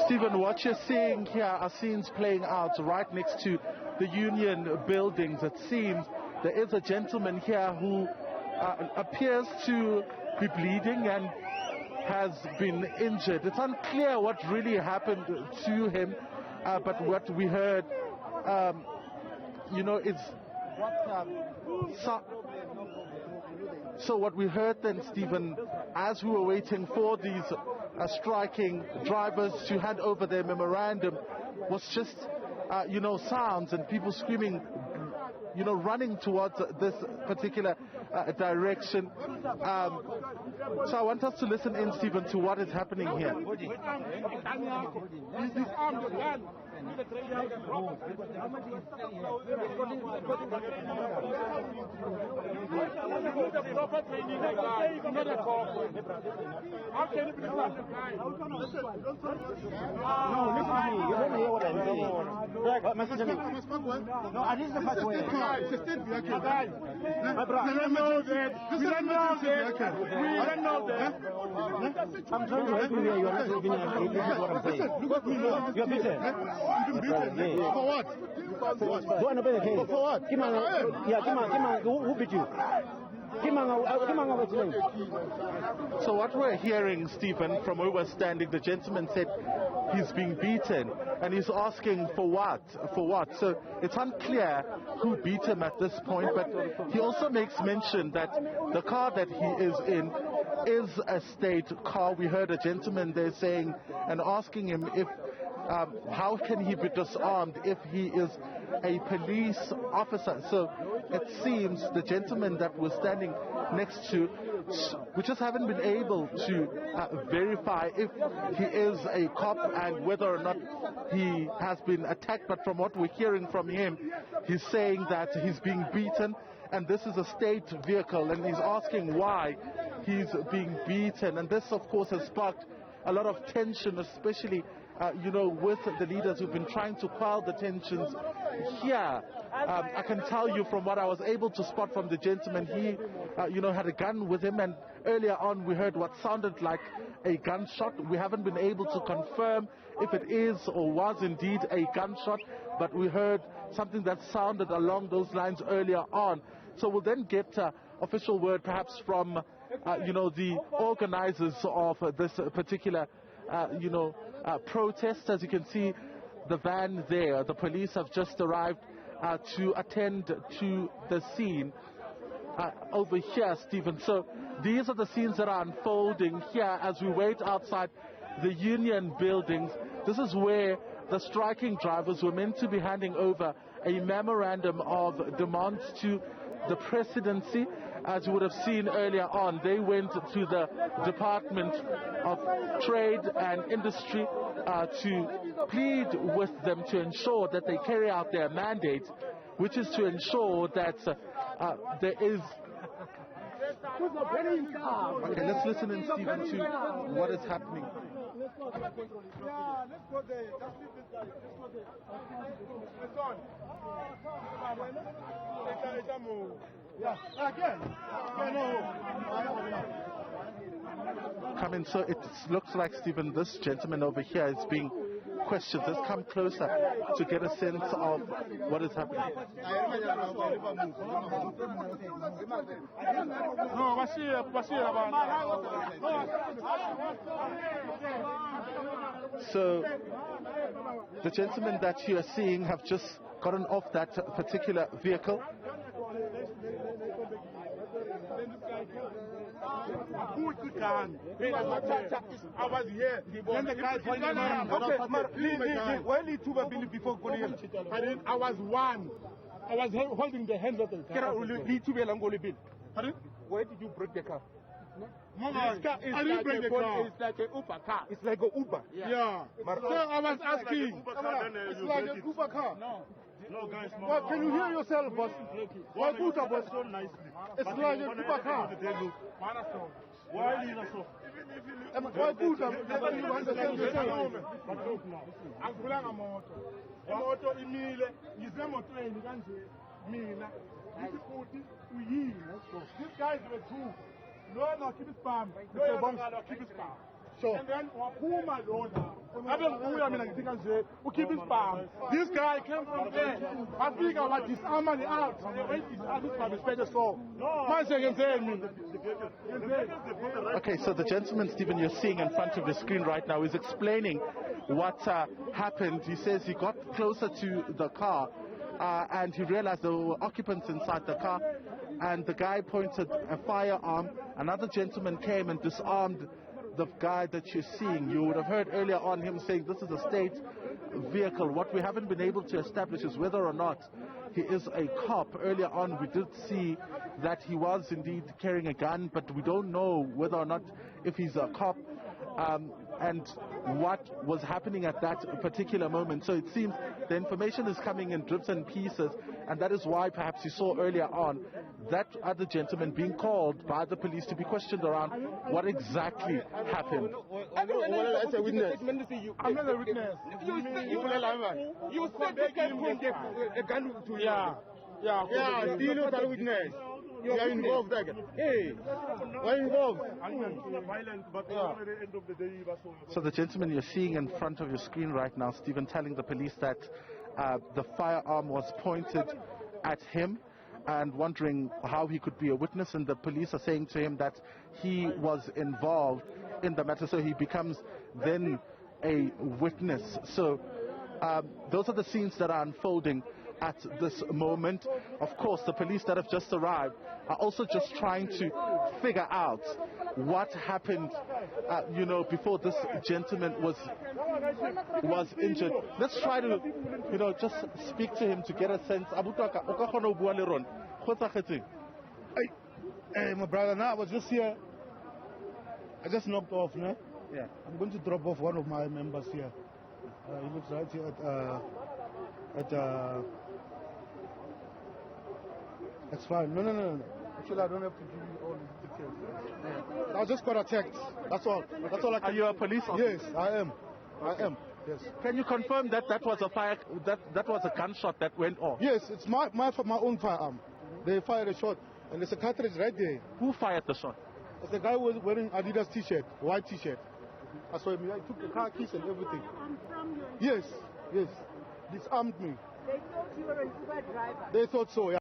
Stephen, what you're seeing here are scenes playing out right next to the union buildings. It seems there is a gentleman here who appears to be bleeding and has been injured. It's unclear what really happened to him, but what we heard, is so what we heard then, Stephen, as we were waiting for these striking drivers to hand over their memorandum, was just, sounds and people screaming, running towards this particular direction. So I want us to listen in, Stephen, to what is happening here. I'm trying to help you here. You are not helping me. This is what I'm saying. You are beaten. For what? Do I know the case? For what? Who beat you? So what we're hearing, Stephen, from where we're standing, the gentleman said he's being beaten and he's asking for what? For what? So it's unclear who beat him at this point, but he also makes mention that the car that he is in is a state car. We heard a gentleman there saying and asking him if how can he be disarmed if he is a police officer. So it seems the gentleman that we're standing next to, we just haven't been able to verify if he is a cop and whether or not he has been attacked. But from what we're hearing from him, he's saying that he's being beaten and this is a state vehicle and he's asking why he's being beaten. And this, of course, has sparked a lot of tension, especially with the leaders who've been trying to quell the tensions here. I can tell you from what I was able to spot from the gentleman, he, had a gun with him, and earlier on we heard what sounded like a gunshot. We haven't been able to confirm if it is or was indeed a gunshot, but we heard something that sounded along those lines earlier on. So we'll then get official word perhaps from, the organizers of this particular, protest. As you can see, the van there, the police have just arrived to attend to the scene over here, Stephen. So these are the scenes that are unfolding here as we wait outside the union buildings. This is where the striking drivers were meant to be handing over a memorandum of demands to the presidency. As you would have seen earlier on, they went to the Department of Trade and Industry to plead with them to ensure that they carry out their mandate, which is to ensure that there is... Okay, let's listen in, Stephen, to what is happening. Come in. So it looks like, Stephen, this gentleman over here is being questioned. Let's come closer to get a sense of what is happening. So the gentlemen that you are seeing have just gotten off that particular vehicle. I was here. Then the guy before I was one. I was holding the hands of the car. Where did you break the car? This car is like a car. It's like an Uber car. It's like an Uber. Yeah. So I was asking. It's like an Uber car. No, guys. Well, can you hear yourself, boss? Why put up so nicely? It's like a Uber car. Why is it so? Why put up? You understand yourself? I'm pulling a motor. A motor imile. Is a motor in the Mina. This guy is with two. No, keep it palm. No, keep it palm. Sure. And then keep his palm. This guy came from there. I think I like disarm the out. Okay, so the gentleman, Stephen, you're seeing in front of the screen right now is explaining what happened. He says he got closer to the car and he realized there were occupants inside the car, and the guy pointed a firearm. Another gentleman came and disarmed the guy that you're seeing. You would have heard earlier on him saying this is a state vehicle. What we haven't been able to establish is whether or not he is a cop. Earlier on we did see that he was indeed carrying a gun, but we don't know whether or not if he's a cop and what was happening at that particular moment. So it seems the information is coming in drips and pieces, and that is why perhaps you saw earlier on that other gentleman being called by the police to be questioned around what exactly happened. I'm not a witness. I'm not a witness. You said you can bring a gun to you. Yeah, still not a witness. You are involved again. Hey, we're involved. So the gentleman you're seeing in front of your screen right now, Stephen, telling the police that the firearm was pointed at him and wondering how he could be a witness, and the police are saying to him that he was involved in the matter, so he becomes then a witness. So those are the scenes that are unfolding at this moment. Of course, the police that have just arrived are also just trying to figure out what happened, before this gentleman was injured. Let's try to, just speak to him to get a sense. Hey, my brother, now I was just here. I just knocked off, no? Yeah. I'm going to drop off one of my members here. He looks right here It's fine. No. Actually, I don't have to give you all these details. Yeah. I just got attacked. That's all. That's all I can. Are you a police officer? Yes, I am. Yes. Can you confirm that was a that was a gunshot that went off? Yes, it's my own firearm. They fired a shot, and there's a cartridge right there. Who fired the shot? It's the guy who was wearing Adidas t-shirt, white t-shirt. I saw him. I took the car keys and everything. Yes. Disarmed me. They thought you were an Uber driver. They thought so, yeah.